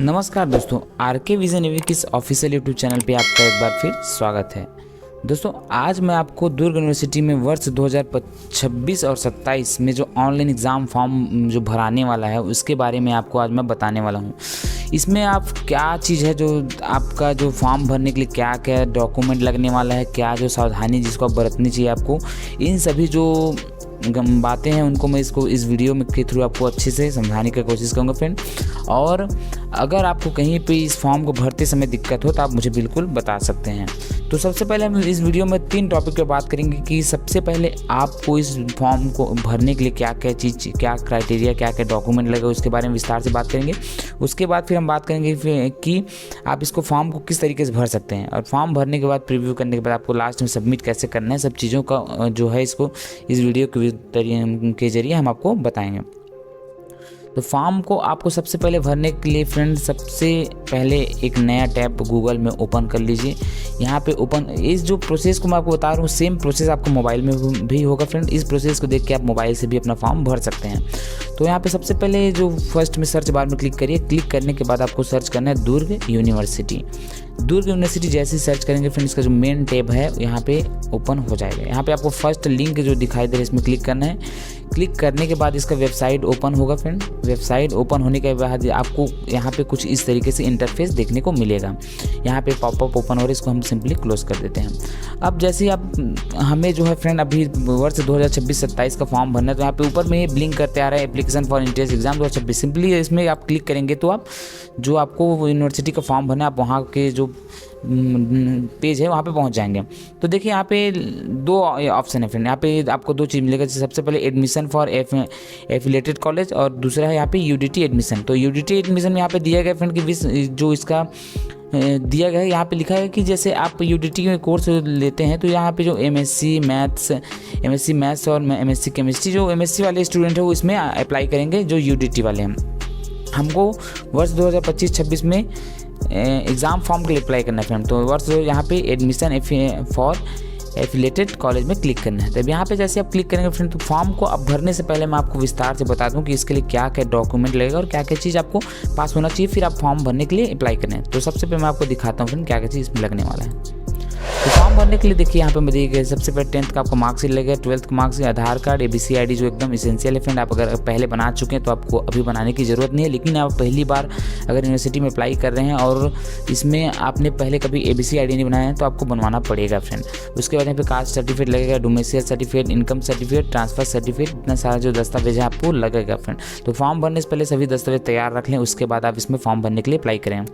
नमस्कार दोस्तों, R K vision एवी किस ऑफिशियल यूट्यूब चैनल पे आपका एक बार फिर स्वागत है। दोस्तों आज मैं आपको दुर्ग यूनिवर्सिटी में वर्ष 2026 और 27 में जो ऑनलाइन एग्ज़ाम फॉर्म जो भराने वाला है उसके बारे में आपको आज मैं बताने वाला हूँ। इसमें आप क्या चीज़ है जो आपका जो फॉर्म भरने के लिए क्या क्या डॉक्यूमेंट लगने वाला है, क्या जो सावधानी जिसको आप बरतनी चाहिए आपको, इन सभी जो बातें हैं उनको मैं इस वीडियो में के थ्रू आपको अच्छे से समझाने की कोशिश करूँगा फ्रेंड। और अगर आपको कहीं पे इस फॉर्म को भरते समय दिक्कत हो तो आप मुझे बिल्कुल बता सकते हैं। तो सबसे पहले हम इस वीडियो में 3 टॉपिक पे बात करेंगे कि सबसे पहले आपको इस फॉर्म को भरने के लिए क्या क्या चीज़, क्या क्राइटेरिया, क्या क्या डॉक्यूमेंट लगेगा उसके बारे में विस्तार से बात करेंगे। उसके बाद फिर हम बात करेंगे कि आप इसको फॉर्म को किस तरीके से भर सकते हैं, और फॉर्म भरने के बाद प्रीव्यू करने के बाद आपको लास्ट में सबमिट कैसे करना है, सब चीज़ों का जो है इसको इस वीडियो के जरिए हम आपको बताएंगे। तो फॉर्म को आपको सबसे पहले भरने के लिए फ्रेंड सबसे पहले एक नया टैब गूगल में ओपन कर लीजिए। यहाँ पे ओपन इस जो प्रोसेस को मैं आपको बता रहा हूँ सेम प्रोसेस आपको मोबाइल में भी होगा फ्रेंड। इस प्रोसेस को देख के आप मोबाइल से भी अपना फॉर्म भर सकते हैं। तो यहाँ पे सबसे पहले जो फर्स्ट में सर्च बार में क्लिक करिए। क्लिक करने के बाद आपको सर्च करना है दुर्ग यूनिवर्सिटी। दुर्ग यूनिवर्सिटी जैसे ही सर्च करेंगे फ्रेंड इसका जो मेन टैब है यहाँ पे ओपन हो जाएगा। यहाँ पे आपको फर्स्ट लिंक जो दिखाई दे रहा है इसमें क्लिक करना है। क्लिक करने के बाद इसका वेबसाइट ओपन होगा फ्रेंड। वेबसाइट ओपन होने के बाद आपको यहाँ पे कुछ इस तरीके से इंटरफेस देखने को मिलेगा। यहाँ पे पॉपअप ओपन हो रहा है, इसको हम सिंपली क्लोज कर देते हैं। अब जैसे ही आप हमें जो है फ्रेंड अभी वर्ष 2026-27 का फॉर्म भरना है तो यहाँ पे ऊपर में ब्लिंक करते आ रहा है application for entrance exam 2026। Simply इसमें आप क्लिक करेंगे तो आप जो आपको यूनिवर्सिटी का फॉर्म भरना है आप वहाँ के जो पेज है वहाँ पे पहुँच जाएंगे। तो देखिए यहाँ पे 2 ऑप्शन है फ्रेंड। यहाँ पे आपको 2 चीज़ मिलेगा। सबसे पहले एडमिशन फॉर एफिलेटेड कॉलेज और दूसरा है यहाँ पे यूडीटी एडमिशन। तो यूडीटी एडमिशन में यहाँ पे दिया गया फ्रेंड कि जो इसका दिया गया है यहाँ पे लिखा है कि जैसे आप यूडीटी में कोर्स लेते हैं तो यहाँ पे जो एमएससी मैथ्स और एमएससी केमिस्ट्री जो एमएससी वाले स्टूडेंट है वो इसमें अप्लाई करेंगे जो यूडीटी वाले हैं। हमको वर्ष 2025-26 में एग्ज़ाम फॉर्म के लिए अप्लाई करना है फ्रेंड। तो वर्ष यहाँ पे एडमिशन फॉर एफिलेटेड कॉलेज में क्लिक करना है। तब यहाँ पे जैसे आप क्लिक करेंगे फ्रेंड तो फॉर्म को अब भरने से पहले मैं आपको विस्तार से बता दूं कि इसके लिए क्या क्या डॉक्यूमेंट लगेगा और क्या क्या चीज़ आपको पास होना चाहिए, फिर आप फॉर्म भरने के लिए अप्लाई करना है। तो सबसे पहले मैं आपको दिखाता हूँ फ्रेंड क्या क्या चीज़ इसमें लगने वाला है। तो फॉर्म भरने के लिए देखिए यहाँ पे मैं दिए गए सबसे पहले 10th का आपको मार्कशीट लगेगा, 12th का मार्कशीट, आधार कार्ड, ABC ID जो एकदम इसेंशियल है फ्रेंड। आप अगर पहले बना चुके हैं तो आपको अभी बनाने की ज़रूरत नहीं है, लेकिन आप पहली बार अगर यूनिवर्सिटी में अप्लाई कर रहे हैं और इसमें आपने पहले कभी ABC ID नहीं बनाया है तो आपको बनवाना पड़ेगा फ्रेंड। उसके बाद यहाँ पे कास्ट सर्टिफिकेट लगेगा, domicile certificate, income certificate, transfer certificate, इतना सारा जो दस्तावेज है आपको लगेगा फ्रेंड। तो फॉर्म भरने से पहले सभी दस्तावेज तैयार रख लें, उसके बाद आप इसमें फॉर्म भरने के लिए अप्लाई करें।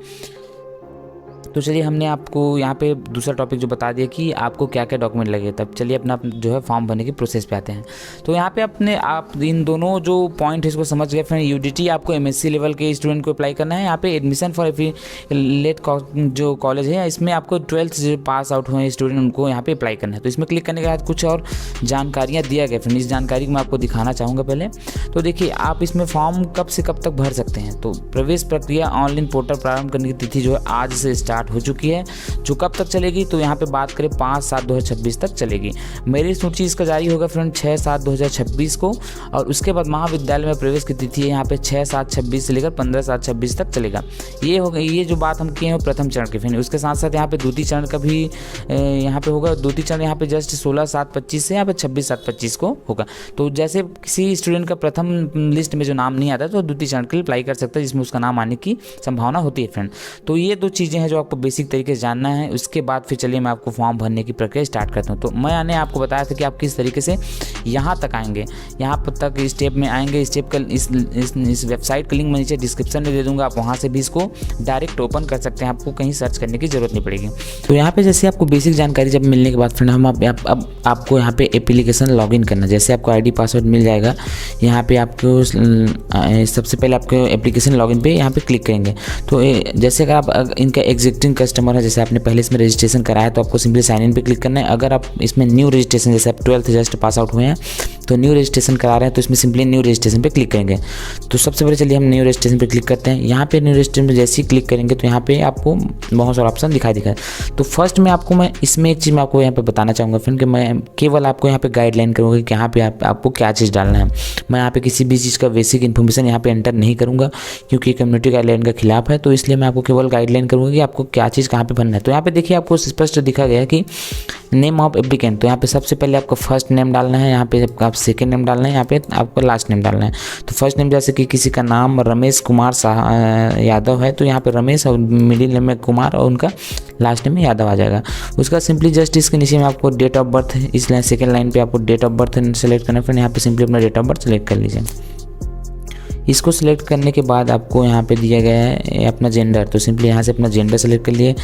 तो चलिए हमने आपको यहाँ पे दूसरा टॉपिक जो बता दिया कि आपको क्या क्या डॉक्यूमेंट लगे। तब चलिए अपना जो है फॉर्म भरने की प्रोसेस पे आते हैं। तो यहाँ पे आप इन दोनों जो पॉइंट है इसको समझ गए फ्रेंड। यूडीटी आपको एमएससी लेवल के स्टूडेंट को अप्लाई करना है। यहाँ पे एडमिशन फॉर एफिलेट जो कॉलेज है इसमें आपको 12th जो पास आउट हुए स्टूडेंट उनको यहाँ पे अप्लाई करना है। तो इसमें क्लिक करने के बाद कुछ और जानकारियाँ दिया गया फ्रेंड। इस जानकारी को मैं आपको दिखाना चाहूँगा पहले। तो देखिए आप इसमें फॉर्म कब से कब तक भर सकते हैं। तो प्रवेश प्रक्रिया ऑनलाइन पोर्टल प्रारंभ करने की तिथि जो है आज से स्टार्ट हो चुकी है, जो कब तक चलेगी तो यहाँ पे बात करें 5/7/2026 तक चलेगी। मेरी सूची इसका जारी होगा फ्रेंड 6/7/2026 को, और उसके बाद महाविद्यालय में प्रवेश की तिथि है यहाँ पे 6/7/26 से लेकर 15/7/26 तक चलेगा। ये होगा, ये जो बात हम किए हैं प्रथम चरण के फ्रेंड। उसके साथ साथ यहाँ पे द्वितीय चरण का भी यहाँ पे होगा। द्वितीय चरण यहाँ पे जस्ट 16/7/25 से यहाँ पे 26/7/25 को होगा। तो जैसे किसी स्टूडेंट का प्रथम लिस्ट में जो नाम नहीं आता तो द्वितीय चरण के लिए अप्लाई कर सकता है, जिसमें उसका नाम आने की संभावना होती है फ्रेंड। तो ये 2 चीज़ें हैं जो आपको बेसिक तरीके से जानना है। उसके बाद फिर चलिए मैं आपको फॉर्म भरने की प्रक्रिया स्टार्ट करता हूँ। तो मैंने आपको बताया था कि आप किस तरीके से यहाँ तक आएंगे, यहाँ तक स्टेप में आएंगे। स्टेप का इस वेबसाइट का लिंक मैं नीचे डिस्क्रिप्शन में दे दूँगा, आप वहाँ से भी इसको डायरेक्ट ओपन कर सकते हैं, आपको कहीं सर्च करने की जरूरत नहीं पड़ेगी। तो यहाँ पे जैसे आपको बेसिक जानकारी जब मिलने के बाद फ्रेंड हम अब आपको यहाँ पे एप्लीकेशन लॉगिन करना। जैसे आपको ID पासवर्ड मिल जाएगा, यहाँ पे आपको सबसे पहले आपको एप्लीकेशन लॉगिन पे यहाँ पे क्लिक करेंगे। तो जैसे अगर आप इनका एग्जिस्टिंग कस्टमर है, जैसे आपने पहले इसमें रजिस्ट्रेशन कराया तो आपको सिंपली साइन इन पे क्लिक करना है। अगर आप इसमें न्यू रजिस्ट्रेशन जैसे आप 12th जस्ट पास आउट हुए हैं तो न्यू रजिस्ट्रेशन करा रहे हैं तो इसमें सिंपली न्यू रजिस्ट्रेशन पे क्लिक करेंगे। तो सबसे पहले चलिए हम न्यू रजिस्ट्रेशन पे क्लिक करते हैं। यहाँ पे न्यू रजिस्ट्रेशन पे जैसे ही क्लिक करेंगे तो यहाँ पे आपको बहुत सारा ऑप्शन दिखाई देगा। तो फर्स्ट में आपको मैं इसमें एक चीज़ मैं आपको यहाँ पे बताना चाहूँगा फ्रेंड कि मैं केवल आपको यहाँ पे गाइडलाइन करूँगा कि यहाँ पे आपको क्या चीज़ डालना है। मैं यहाँ पे किसी भी चीज़ का बेसिक इन्फॉर्मेशन यहाँ पे एंटर नहीं करूँगा क्योंकि कम्युनिटी गाइडलाइन का खिलाफ है। तो इसलिए मैं आपको केवल गाइडलाइन करूँगा कि आपको क्या चीज़ कहाँ पे भरना है। तो यहाँ पे देखिए आपको स्पष्ट दिखा गया कि नेम ऑफ एप्लीकेंट। तो यहाँ पे सबसे पहले आपको फर्स्ट नेम डालना है, यहाँ पे आप सेकंड नेम डालना है, यहाँ पे आपको लास्ट नेम डालना है। तो फर्स्ट नेम जैसे कि किसी का नाम रमेश कुमार यादव है तो यहाँ पे रमेश और मिडिल नेम में कुमार और उनका लास्ट नेम में यादव आ जाएगा। उसका सिंपली जस्ट इसके नीचे में आपको डेट ऑफ बर्थ है, इस लाइन सेकेंड लाइन पे आपको डेट ऑफ बर्थ सेलेक्ट करना है। फिर यहाँ पे सिंपली अपना डेट ऑफ बर्थ सेलेक्ट कर लीजिए। इसको सिलेक्ट करने के बाद आपको यहाँ पे दिया गया है अपना जेंडर। तो सिंपली यहाँ से अपना जेंडर सेलेक्ट कर लिए।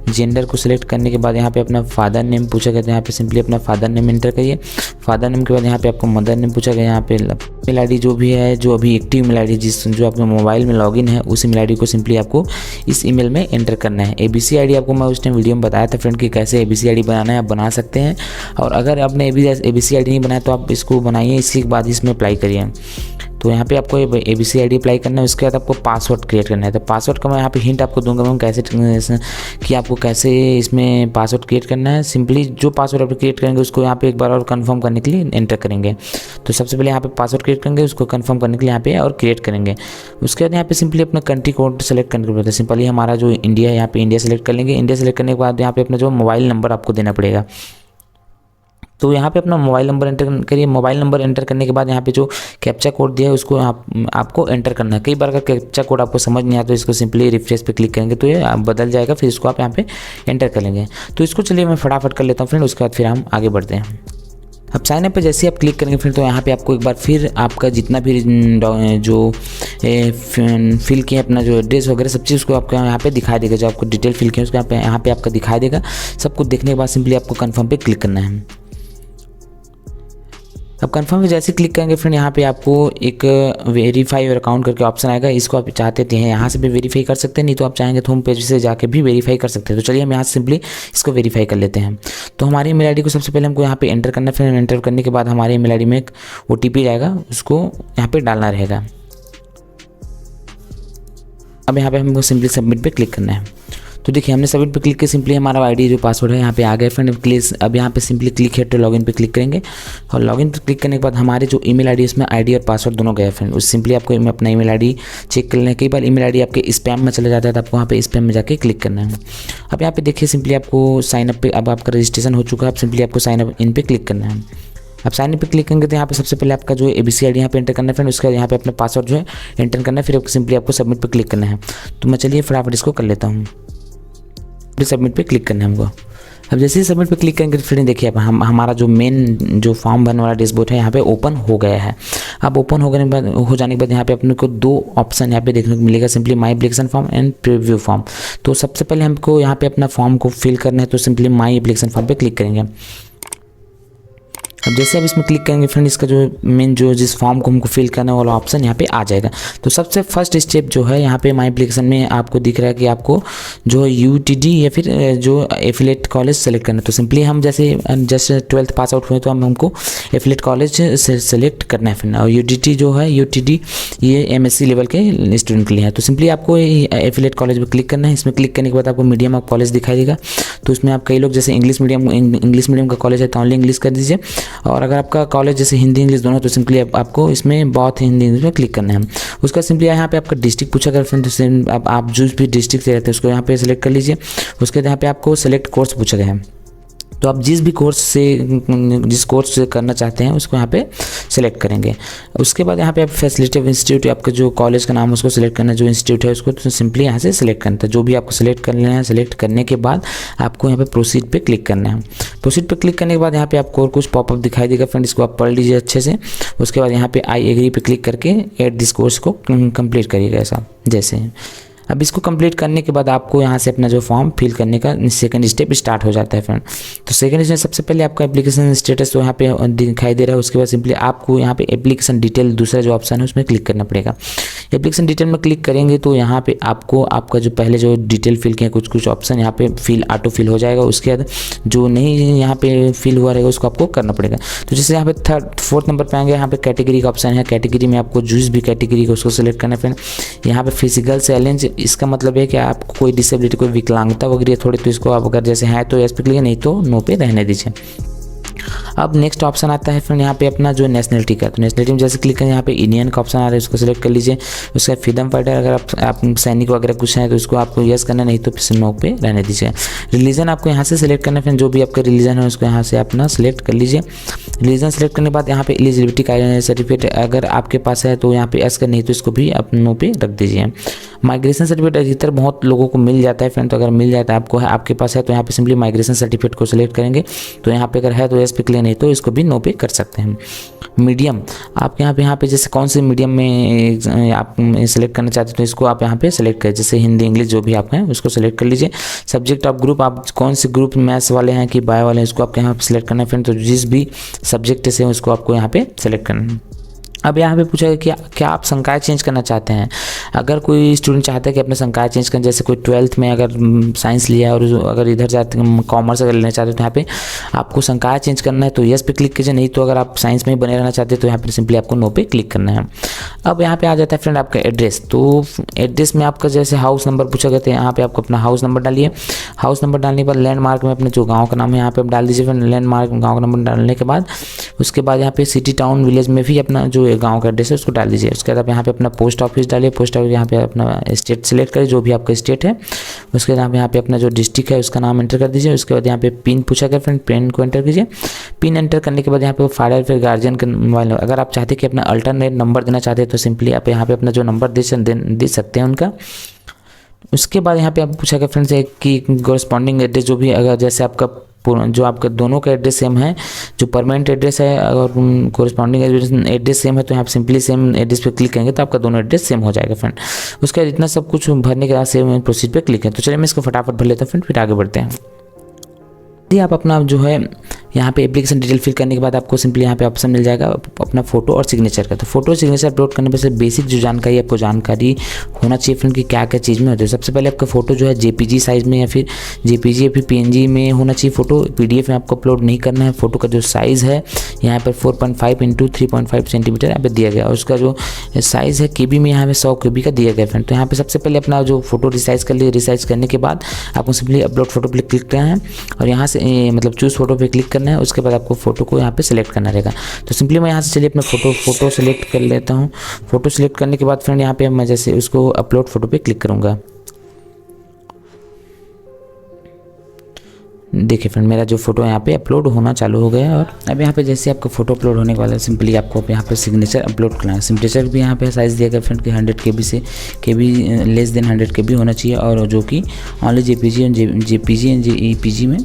जेंडर को सिलेक्ट करने के बाद यहाँ पे अपना फादर नेम पूछा गया, तो यहाँ पे सिंपली अपना फादर नेम एंटर करिए। फादर नेम के बाद यहाँ पे आपको मदर नेम पूछा गया। यहाँ पे ईमेल आईडी जो भी है, जो अभी एक्टिव ईमेल आईडी जो आपके मोबाइल में लॉगिन है, उस ईमेल आईडी को सिंपली आपको इस ईमेल में एंटर करना है। ABC आईडी आपको मैं उस टाइम वीडियो में बताया था फ्रेंड कि कैसे ABC आईडी बनाना है, आप बना सकते हैं। और अगर आपने ABC आईडी नहीं बनाया तो आप इसको बनाइए, इसके बाद इसमें अप्लाई करिए। तो यहाँ पे आपको ABC आईडी अप्लाई करना है। उसके बाद आपको पासवर्ड क्रिएट करना है। तो पासवर्ड का मैं यहाँ पे हिंट आपको दूंगा मैं कैसे कि आपको कैसे इसमें पासवर्ड क्रिएट करना है। सिंपली जो पासवर्ड आप क्रिएट करेंगे उसको यहाँ पे एक बार और कंफर्म करने के लिए एंटर करेंगे। तो सबसे पहले यहाँ पे पासवर्ड क्रिएट करेंगे, उसको कंफर्म करने के लिए यहाँ पे और क्रिएट करेंगे। उसके बाद यहाँ पे सिंपली अपना कंट्री कोड सेलेक्ट करने के बाद सिंपली हमारा जो इंडिया है, यहाँ पे इंडिया सेलेक्ट कर लेंगे। इंडिया सेलेक्ट करने के बाद यहाँ पे अपना जो मोबाइल नंबर आपको देना पड़ेगा। तो यहाँ पे अपना मोबाइल नंबर एंटर करिए। मोबाइल नंबर एंटर करने के बाद यहाँ पे जो कैप्चा कोड दिया है उसको आपको एंटर करना है। कई बार का कैप्चा कोड आपको समझ नहीं आता तो इसको सिंपली रिफ्रेश पे क्लिक करेंगे तो ये बदल जाएगा। फिर इसको आप यहाँ पे एंटर कर लेंगे। तो इसको चलिए मैं फटाफट कर लेता हूँ फ्रेंड, उसके बाद फिर हम आगे बढ़ते हैं। अब साइन अप पे जैसे ही आप क्लिक करेंगे फिर तो यहाँ पे आपको एक बार फिर आपका जितना भी जो फिल किए अपना जो एड्रेस वगैरह सब चीज़ को आपको यहाँ पे दिखाई देगा। जो आपको डिटेल फिल किया उसको यहाँ पे आपका दिखाई देगा। सब कुछ देखने के बाद सिंपली आपको कन्फर्म पे क्लिक करना है। अब कंफर्म पे जैसे क्लिक करेंगे फ्रेंड यहाँ पे आपको एक वेरीफाई योर अकाउंट करके ऑप्शन आएगा। इसको आप चाहते हैं यहाँ से भी वेरीफाई कर सकते हैं, नहीं तो आप चाहेंगे तो होम पेज से जाके भी वेरीफाई कर सकते हैं। तो चलिए हम यहाँ से सिंपली इसको वेरीफाई कर लेते हैं। तो हमारी ईमेल आईडी को सबसे पहले हमको यहाँ पे एंटर करना है। फिर एंटर करने के बाद हमारे ईमेल आईडी में एक OTP जाएगा, उसको यहाँ पे डालना रहेगा। अब यहाँ पे हमको सिंपली सबमिट पे क्लिक करना है। तो देखिए हमने सबमिट पे क्लिक किया, सिंपली हमारा आईडी जो पासवर्ड है यहाँ पे आ गया फ्रेंड। प्लीज़ अब यहाँ पे सिंपली क्लिक है तो लॉगिन पे क्लिक करेंगे और लॉगिन पे क्लिक करने के बाद हमारे जो ईमेल आईडी उसमें आईडी और पासवर्ड दोनों गए फ्रेंड। उस सिंपली आपको अपना ईमेल आईडी चेक कर लेना है। कई बार ईमेल आईडी आपके स्पैम में चला जाता है तो आपको वहाँ पे स्पैम में जाके क्लिक करना है। अब यहाँ पे देखिए सिंपली आपको साइन अप पे अब आपका रजिस्ट्रेशन हो चुका है। अब सिंपली आपको साइन अप इन पे क्लिक करना है। अब साइन इन पे क्लिक करेंगे तो यहाँ पे सबसे पहले आपका जो ABC आईडी यहाँ पे एंटर करना है फ्रेंड। उसके बाद यहाँ पे अपना पासवर्ड जो है एंटर करना है। फिर सिंपली आपको सबमिट पे क्लिक करना है। तो मैं चलिए फटाफट इसको कर लेता हूँ। सबमिट पे क्लिक करना है हमको। अब जैसे ही सबमिट पे क्लिक करेंगे तो फिर देखिए अब हमारा जो मेन जो फॉर्म भरने वाला डैशबोर्ड है यहाँ पे ओपन हो गया है। अब ओपन हो जाने के बाद यहाँ पे अपने को दो ऑप्शन यहाँ पे देखने को मिलेगा, simply my application form and preview form. तो सबसे पहले हमको यहाँ पे अपना फॉर्म को फिल करना है। तो सिंपली माई एप्लीकेशन फॉर्म पे क्लिक करेंगे। अब जैसे अब इसमें क्लिक करेंगे फ्रेंड इसका जो मेन जो जिस फॉर्म को हमको फिल करने वाला ऑप्शन यहाँ पे आ जाएगा। तो सबसे फर्स्ट स्टेप जो है यहाँ पे माई एप्लीकेशन में आपको दिख रहा है कि आपको जो UTD या फिर जो एफिलेट कॉलेज सेलेक्ट करना है। तो सिंपली हम जैसे 12th पास आउट हुए तो हमको एफिलेट कॉलेज सेलेक्ट करना है फ्रेंड। और UTD ये MSc लेवल के स्टूडेंट के लिए है। तो सिंपली आपको एफिलेट कॉलेज पर क्लिक करना है। इसमें क्लिक करने के बाद आपको मीडियम ऑफ कॉलेज दिखाई देगा। तो उसमें आप कई लोग जैसे इंग्लिश मीडियम का कॉलेज है तो ओनली इंग्लिश कर दीजिए। और अगर आपका कॉलेज जैसे हिंदी इंग्लिश दोनों तो सिंपली आपको इसमें बहुत हिंदी इंग्लिश में क्लिक करना है। उसका सिंपली यहाँ पे आपका डिस्ट्रिक्ट पूछा गया फ्रेंड। तो आप जो भी डिस्ट्रिक्ट से रहते हैं उसको यहाँ पे सेलेक्ट कर लीजिए। उसके बाद यहाँ पे आपको सेलेक्ट कोर्स पूछा गया है। तो आप जिस कोर्स से करना चाहते हैं उसको यहाँ पे सेलेक्ट करेंगे। उसके बाद यहाँ पे आप फैसिलिटी ऑफ इंस्टीट्यूट आपका जो कॉलेज का नाम है उसको सेलेक्ट करना है। जो इंस्टीट्यूट है उसको तो सिंपली यहाँ से सेलेक्ट करना है। जो भी आपको सेलेक्ट कर लेना है। सेलेक्ट करने के बाद आपको यहाँ पे प्रोसीड पे क्लिक करना है। प्रोसीड पे क्लिक करने के बाद यहाँ पे आपको और कुछ पॉपअप दिखाई देगा फ्रेंड, इसको आप पढ़ लीजिए अच्छे से। उसके बाद यहाँ पे आई एग्री पे क्लिक करके ऐड दिस कोर्स को कंप्लीट करिएगा ऐसा जैसे। अब इसको कंप्लीट करने के बाद आपको यहाँ से अपना जो फॉर्म फिल करने का सेकंड स्टेप स्टार्ट हो जाता है फ्रेंड। तो सेकंड स्टेप सबसे पहले आपका एप्लीकेशन स्टेटस तो यहाँ पे दिखाई दे रहा है। उसके बाद सिंपली आपको यहाँ पे एप्लीकेशन डिटेल दूसरा जो ऑप्शन है उसमें क्लिक करना पड़ेगा। एप्लीकेशन डिटेल में क्लिक करेंगे तो यहाँ पे आपको आपका जो पहले जो डिटेल फिल किया कुछ ऑप्शन यहाँ पे फिल ऑटो फिल हो जाएगा। उसके बाद जो नहीं यहाँ पे फिल हुआ रहेगा उसको आपको करना पड़ेगा। तो जैसे यहाँ पे फोर्थ नंबर पे आएंगे, यहाँ पे कैटेगरी का ऑप्शन है। कैटेगरी में आपको जिस भी कैटेगरी का उसको सेलेक्ट करना है फ्रेंड। यहाँ पे फिजिकल चैलेंज, इसका मतलब है कि आपको कोई डिसेबिलिटी कोई विकलांगता वगैरह थोड़ी, तो इसको आप अगर जैसे है तो यस पे क्लिक, नहीं तो नो पे रहने दीजिए। अब नेक्स्ट ऑप्शन आता है फ्रेंड यहाँ पे अपना जो नेशनलिटी का। तो नेशनलिटी में जैसे क्लिक करें, यहाँ पे इंडियन का ऑप्शन आ रहा है, उसको सेलेक्ट कर लीजिए। उसका फ्रीडम फाइटर अगर आप सैनिक वगैरह कुछ हैं तो इसको आपको यस करना, नहीं तो फिर नो पे रहने दीजिए। रिलीजन आपको यहाँ से सिलेक्ट करना है फ्रेंड, जो भी आपका रिलीजन है उसको यहाँ से अपना सेलेक्ट कर लीजिए। रिलीजन सेलेक्ट करने के बाद यहाँ पे एलिजिबिलिटी का सर्टिफिकेट अगर आपके पास है तो यहाँ पे यस कर, नहीं तो इसको भी आप नो पे रख दीजिए। माइग्रेशन सर्टिफिकेट अधिकतर बहुत लोगों को मिल जाता है फ्रेंड, तो अगर मिल जाता है आपको, आपके पास है तो यहाँ पे सिंपली माइग्रेशन सर्टिफिकेट को सिलेक्ट करेंगे। तो यहाँ पे अगर है तो यस पे क्लिक, नहीं तो इसको भी नो पे कर सकते हैं। मीडियम आप यहाँ पे जैसे कौन से मीडियम में आप सेलेक्ट करना चाहते हैं तो इसको आप यहाँ पे सेलेक्ट करें, जैसे हिंदी इंग्लिश जो भी आप हैं उसको सेलेक्ट कर लीजिए। सब्जेक्ट ऑफ ग्रुप आप कौन से ग्रुप, मैथ्स वाले हैं कि बायो वाले हैं, इसको आपको यहाँ पे सेलेक्ट करना है फ्रेंड। तो जिस भी सब्जेक्ट से उसको आपको यहाँ पे सेलेक्ट करना है। अब यहाँ पे पूछा है कि क्या आप संकाय चेंज करना चाहते हैं। अगर कोई स्टूडेंट चाहता है कि अपना संकाय चेंज करें, जैसे कोई 12th में अगर साइंस लिया है और अगर इधर जाते हैं कॉमर्स अगर लेना चाहते हैं तो यहाँ पे आपको संकाय चेंज करना है तो यस पे क्लिक कीजिए, नहीं तो अगर आप साइंस में ही बने रहना चाहते हैं तो यहाँ पे सिंपली आपको नो पे क्लिक करना है। अब यहाँ पे आ जाता है फ्रेंड आपका एड्रेस। तो एड्रेस में आपका जैसे हाउस नंबर पूछा गया था, यहाँ पे आपको अपना हाउस नंबर डालिए। हाउस नंबर डालने के बाद लैंडमार्क में अपने जो गाँव का नाम है यहाँ पे आप डाल दीजिए। फिर लैंडमार्क गाँव का नंबर डालने के बाद उसके बाद यहाँ पे सिटी टाउन विलेज में भी अपना जो गाँव का एड्रेस है उसको डाल दीजिए। उसके बाद आप यहाँ पे अपना पोस्ट ऑफिस डालिए। पोस्ट ऑफिस यहाँ पे अपना स्टेट सेलेक्ट करिए, जो भी आपका स्टेट है। उसके बाद यहाँ पे अपना जो डिस्ट्रिक्ट है उसका नाम एंटर कर दीजिए। उसके बाद यहाँ पे पिन पूछा गया फ्रेंड, पिन को एंटर कीजिए। पिन एंटर करने के बाद यहाँ पे फादर फिर गार्जियन का मोबाइल नंबर, अगर आप चाहते हैं कि अपना अल्टरनेट नंबर देना चाहते हैं तो सिंपली आप यहाँ पे अपना जो नंबर दे सकते हैं उनका। उसके बाद यहाँ पे आप पूछा गया फ्रेंड्स कि कॉरस्पॉन्डिंग एड्रेस जो भी, अगर जैसे आपका जो आपका दोनों का एड्रेस सेम है, जो परमानेंट एड्रेस है, अगर कोरस्पॉन्डिंग एड्रेस सेम है तो यहाँ पे सिंपली सेम एड्रेस पे क्लिक करेंगे तो आपका दोनों एड्रेस सेम हो जाएगा फ्रेंड। उसके बाद इतना सब कुछ भरने के बाद सेम प्रोसीड पे क्लिक करें। तो चलिए मैं इसको फटाफट भर लेता हूँ फ्रेंड, फिर आगे बढ़ते हैं। यदि आप अपना जो है यहाँ पे एप्लीकेशन डिटेल फिल करने के बाद आपको सिंपली यहाँ पे ऑप्शन मिल जाएगा अपना फोटो और सिग्नेचर का। तो फोटो और सिग्नेचर अपलोड करने पर से बेसिक जो जानकारी आपको जानकारी होना चाहिए फ्रेंड कि क्या क्या चीज़ में होती है। सबसे पहले आपका फोटो जो है जेपीजी साइज़ में या फिर जेपीजी या फिर पीएनजी में होना चाहिए फोटो। पीडीएफ में आपको अपलोड नहीं करना है। फोटो का जो साइज़ है यहाँ पर 4.5 इंटू 3.5 सेंटीमीटर यहाँ पे दिया गया और उसका जो साइज़ है केबी में यहाँ पे 100 केबी का दिया गया फ्रेंड। तो यहाँ पे सबसे पहले अपना जो फोटो रिसाइज कर लिए, रिसाइज करने के बाद आपको सिंपली अपलोड फोटो पे क्लिक करना है और यहाँ से मतलब चूज़ फोटो पे क्लिक करना है। उसके बाद आपको फोटो को यहाँ पे सिलेक्ट करना रहेगा। तो सिंपली मैं यहाँ से चलिए अपना फोटो सेलेक्ट कर लेता हूँ। फोटो सेलेक्ट करने के बाद फ्रेंड यहाँ पे मैं जैसे उसको अपलोड फोटो पे क्लिक करूँगा। देखिए फ्रेंड मेरा जो फोटो यहाँ पे अपलोड होना चालू हो गया। और अब यहाँ पे जैसे आपका फोटो अपलोड होने के बाद सिंपली आपको यहाँ पे सिग्नेचर अपलोड करना है। सिग्नेचर भी यहाँ पे साइज़ दिया गया फ्रेंड कि 100 KB से KB लेस देन 100 KB होना चाहिए और जो कि ओनली जेपीजी एंड जेपीजी में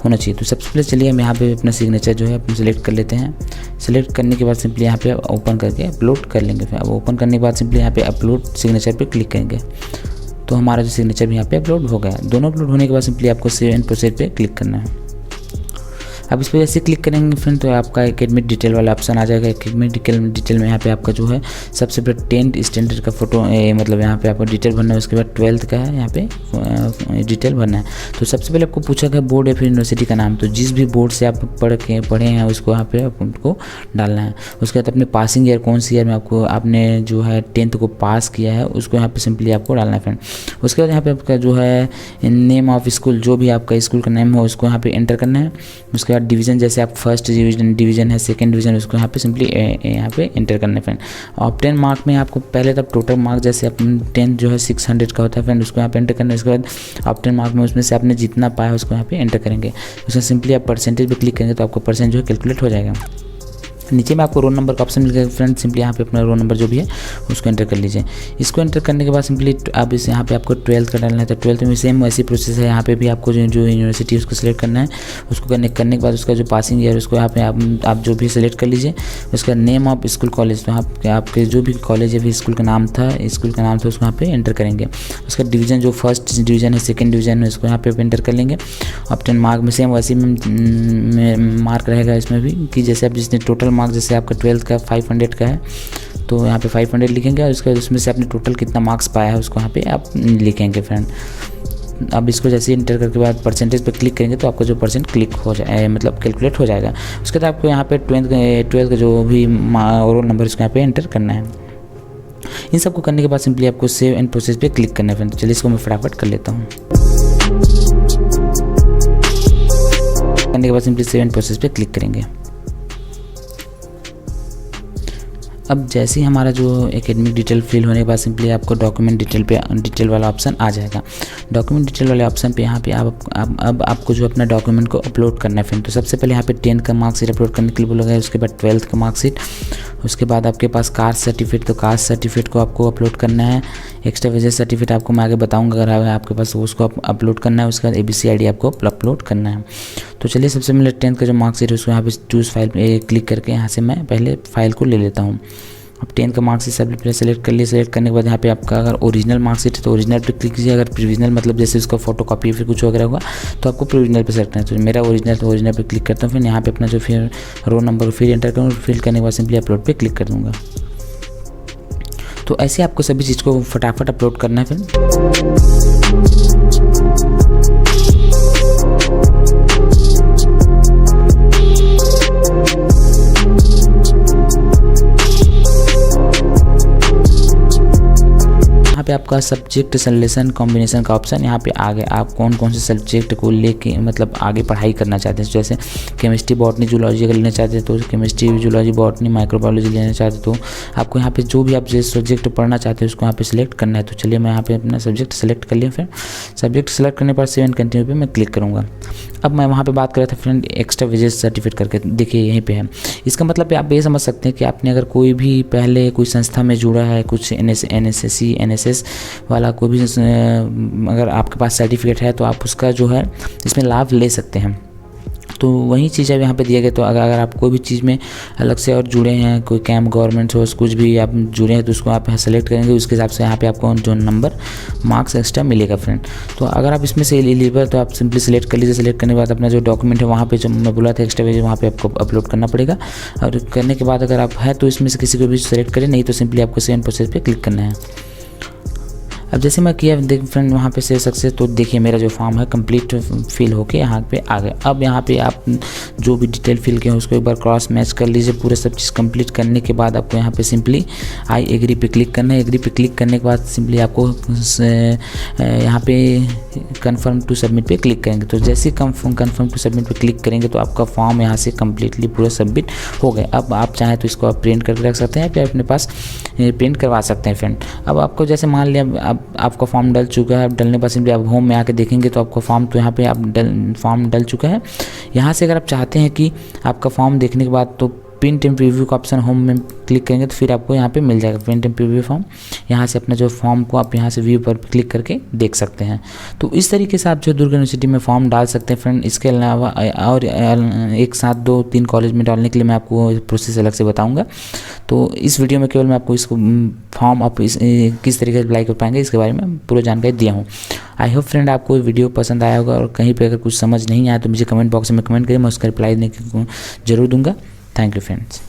होना चाहिए। तो सबसे पहले चलिए हम यहाँ पे अपना सिग्नेचर जो है अपना सेलेक्ट कर लेते हैं। सेलेक्ट करने के बाद सिंपली यहाँ पे ओपन करके अपलोड कर लेंगे। फिर अब ओपन करने के बाद सिंपली यहाँ पे अपलोड सिग्नेचर पे क्लिक करेंगे तो हमारा जो सिग्नेचर भी यहाँ पे अपलोड हो गया। दोनों अपलोड होने के बाद सिंपली आपको सेव एंड प्रोसीड पे क्लिक करना है। अब इस पर जैसे क्लिक करेंगे फ्रेंड तो आपका एकेडमिक डिटेल वाला ऑप्शन आ जाएगा। एकेडमिक डिटेल में यहाँ पे आपका जो है सबसे पहले 10th स्टैंडर्ड का फोटो मतलब यहाँ पे आपको डिटेल भरना है। उसके बाद 12th का है यहाँ पे डिटेल भरना है। तो सबसे पहले आपको पूछा गया बोर्ड या फिर यूनिवर्सिटी का नाम, तो जिस भी बोर्ड से आप पढ़े हैं उसको यहाँ पे आपको डालना है। उसके बाद अपने पासिंग ईयर कौन सी ईयर में आपने जो है 10th को पास किया है उसको यहाँ पे सिंपली आपको डालना है फ्रेंड। उसके बाद यहाँ पे आपका जो है नेम ऑफ स्कूल, जो भी आपका स्कूल का नेम हो उसको यहाँ पे एंटर करना है। उसके बाद डिवीज़न, जैसे आप फर्स्ट डिवीज़न है, सेकंड डिवीज़न, उसको यहाँ पे सिंपली यहाँ पे एंटर करना है फ्रेंड। और 10 मार्क में आपको पहले तब टोटल मार्क जैसे अपन 10 जो है 600 का होता है फ्रेंड, उसको यहाँ पे एंटर करना है। उसके बाद आप 10 मार्क में उसमें से आपने जितना पाया उसको यहाँ पे एंटर करेंगे। उसमें सिंपली आप परसेंटेज पे क्लिक करेंगे तो आपको परसेंट जो है कैलकुलेट हो जाएगा। तो नीचे में आपको रोल नंबर का ऑप्शन मिलेगा फ्रेंड। सिंपली यहाँ पे अपना रोल नंबर जो भी है उसको एंटर कर लीजिए। इसको एंटर करने के बाद सिंपली अब इस यहाँ पे आपको 12th का डालना है। तो 12th में सेम वैसी प्रोसेस है। यहाँ पे भी आपको जो यूनिवर्सिटी उसको सिलेक्ट करना है। उसको करने के बाद उसका जो पासिंग ईयर उसको यहाँ पे आप जो भी सिलेक्ट कर लीजिए। उसका नेम ऑफ स्कूल कॉलेज, तो आपके जो भी कॉलेज या फिर स्कूल का नाम था उसको यहाँ पे एंटर करेंगे। उसका डिवीज़न जो फर्स्ट डिवीज़न है, सेकंड डिवीज़न है, उसको यहाँ पे एंटर कर लेंगे। ऑप्टेन मार्क में सेम वैसे में मार्क रहेगा इसमें भी कि जैसे आप जिसने टोटल मार्क जैसे आपका 12th का 500 का है तो यहाँ पे 500 लिखेंगे और उसमें से आपने टोटल कितना मार्क्स पाया है उसको यहाँ पे आप लिखेंगे फ्रेंड। अब इसको जैसे इंटर करके बाद परसेंटेज पे क्लिक करेंगे तो आपका जो परसेंट क्लिक हो जाए मतलब कैलकुलेट हो जाएगा। उसके बाद आपको यहाँ पे 12th का जो भी रोल नंबर इसको यहाँ पे एंटर करना है। इन सबको करने के बाद सिंपली आपको सेव एंड प्रोसेस पे क्लिक करना है फ्रेंड। चलिए इसको मैं फटाफट कर लेता हूँ। करने के बाद सिंपली सेव एंड प्रोसेस पे क्लिक करेंगे। अब जैसे ही हमारा जो एकेडमिक डिटेल फिल होने के बाद सिंपली आपको डॉक्यूमेंट डिटेल वाला ऑप्शन आ जाएगा। डॉक्यूमेंट डिटेल वाले ऑप्शन पे यहाँ पे अब आपको जो अपना डॉक्यूमेंट को अपलोड करना है फ्रेंड। तो सबसे पहले यहाँ पे 10 का मार्कशीट अपलोड करने के लिए बोला गया है। उसके बाद 12th का मार्कशीट, उसके बाद आपके पास कास्ट सर्टिफिकेट, तो कास्ट सर्टिफिकेट को आपको अपलोड करना है। एक्स्ट्रा वेजेस सर्टिफिकेट आपको मैं आगे बताऊंगा अगर आपके पास उसको अपलोड करना है। उसके बाद ABC ID आपको अपलोड करना है। तो चलिए सबसे पहले 10th का जो मार्कशीट है उसको यहाँ पे चूज़ फाइल पे क्लिक करके यहाँ से मैं पहले फाइल को ले लेता हूँ। अब 10th का मार्कशीट सबसे पहले सेलेक्ट कर लिए। सेलेक्ट करने के बाद यहाँ पे आपका अगर ओरिजिनल मार्कशीट है तो ओरिजिनल पे क्लिक कीजिए। अगर प्रोविजनल मतलब जैसे उसका फोटो कॉपी या फिर कुछ वगैरह होगा तो आपको प्रोविजनल पे सेलेक्ट करना है। तो मेरा ओरिजिनल तो ओरिजिनल पे क्लिक करता हूँ। फिर यहाँ पे अपना जो फिर रोल नंबर फिर एंटर करूँ, फिल करने के बाद सिंपली अपलोड पे क्लिक कर दूँगा। तो ऐसे आपको सभी चीज़ को फटाफट अपलोड करना है फिर। यहाँ पे आपका सब्जेक्ट सिलेक्शन कॉम्बिनेशन का ऑप्शन यहाँ पे आ गया। आप कौन कौन से सब्जेक्ट को लेके मतलब आगे पढ़ाई करना चाहते हैं। जैसे केमिस्ट्री, बॉटनी, जूलॉजी अगर लेना चाहते हैं तो केमिस्ट्री, जूलॉजी, बॉटनी, माइक्रोबायोलॉजी लेना चाहते हैं तो आपको यहाँ पे जो भी आप जिस सब्जेक्ट पढ़ना चाहते हैं उसको यहाँ पे सिलेक्ट करना है। तो चलिए मैं यहाँ पे अपना सब्जेक्ट सेलेक्ट कर लिया। फिर सब्जेक्ट सेलेक्ट करने पर सेव एंड कंटिन्यू पे मैं क्लिक करूँगा। अब मैं वहाँ पे बात कर रहा था फ्रेंड एक्स्ट्रा वेजेस सर्टिफिकेट करके, देखिए यहीं पे है। इसका मतलब आप ये समझ सकते हैं कि आपने अगर कोई भी पहले कोई संस्था में जुड़ा है, कुछ NSSC NSS वाला कोई भी अगर आपके पास सर्टिफिकेट है तो आप उसका जो है इसमें लाभ ले सकते हैं। तो वही चीज़ अब यहाँ पे दिया गया। तो अगर आप कोई भी चीज़ में अलग से और जुड़े हैं, कोई कैंप गवर्नमेंट हो कुछ भी आप जुड़े हैं तो उसको आप यहाँ सेलेक्ट करेंगे। उसके हिसाब से यहाँ पे आपको जो नंबर मार्क्स एक्स्ट्रा मिलेगा फ्रेंड। तो अगर आप इसमें से एलिजिबल तो आप सिंपली सेलेक्ट कर लीजिए। सेलेक्ट करने के बाद अपना जो डॉक्यूमेंट है वहाँ पे जो मैं बोला था एक्स्ट्रा वेजेस वहाँ पे आपको अपलोड करना पड़ेगा। और करने के बाद अगर आप है तो इसमें से किसी को भी सेलेक्ट करें, नहीं तो सिंपली आपको सेव प्रोसेस पर क्लिक करना है। अब जैसे मैं किया देख फ्रेंड वहाँ पे सेव सक्सेस, तो देखिए मेरा जो फॉर्म है कंप्लीट फिल होके यहाँ पे आ गया। अब यहाँ पे आप जो भी डिटेल फिल किए हैं उसको एक बार क्रॉस मैच कर लीजिए। पूरा सब चीज़ कंप्लीट करने के बाद आपको यहाँ पे सिंपली आई एग्री पे क्लिक करना है। एग्री पे क्लिक करने के बाद सिंपली आपको यहाँ पे कन्फर्म टू सबमिट पे क्लिक करेंगे। तो जैसे कन्फर्म टू सबमिट पे क्लिक करेंगे तो आपका फॉर्म यहाँ से कम्प्लीटली पूरा सबमिट हो गया। अब आप चाहें तो इसको आप प्रिंट करके रख सकते हैं या अपने पास प्रिंट करवा सकते हैं फ्रेंड। अब आपको जैसे मान लिया आपका फॉर्म डल चुका है। अब डलने पर सिंपली आप होम में आके देखेंगे तो आपका फॉर्म तो यहाँ पे फॉर्म डल चुका है। यहाँ से अगर आप चाहते हैं कि आपका फॉर्म देखने के बाद तो प्रिंट एंड प्रीव्यू का ऑप्शन होम में क्लिक करेंगे तो फिर आपको यहाँ पे मिल जाएगा प्रिंट एंड प्रीव्यू फॉर्म। यहाँ से अपना जो फॉर्म को आप यहाँ से व्यू पर क्लिक करके देख सकते हैं। तो इस तरीके से आप जो दुर्ग यूनिवर्सिटी में फॉर्म डाल सकते हैं फ्रेंड। इसके अलावा और एक साथ 2-3 कॉलेज में डालने के लिए मैं आपको प्रोसेस अलग से बताऊँगा। तो इस वीडियो में केवल मैं आपको इसको फॉर्म आप किस तरीके से अप्लाई कर पाएंगे इसके बारे में पूरा जानकारी दिया हूँ। आई होप फ्रेंड आपको वीडियो पसंद आया होगा और कहीं पे अगर कुछ समझ नहीं आया तो मुझे कमेंट बॉक्स में कमेंट करिए, मैं उसका रिप्लाई देने की जरूर दूंगा। Thank you friends.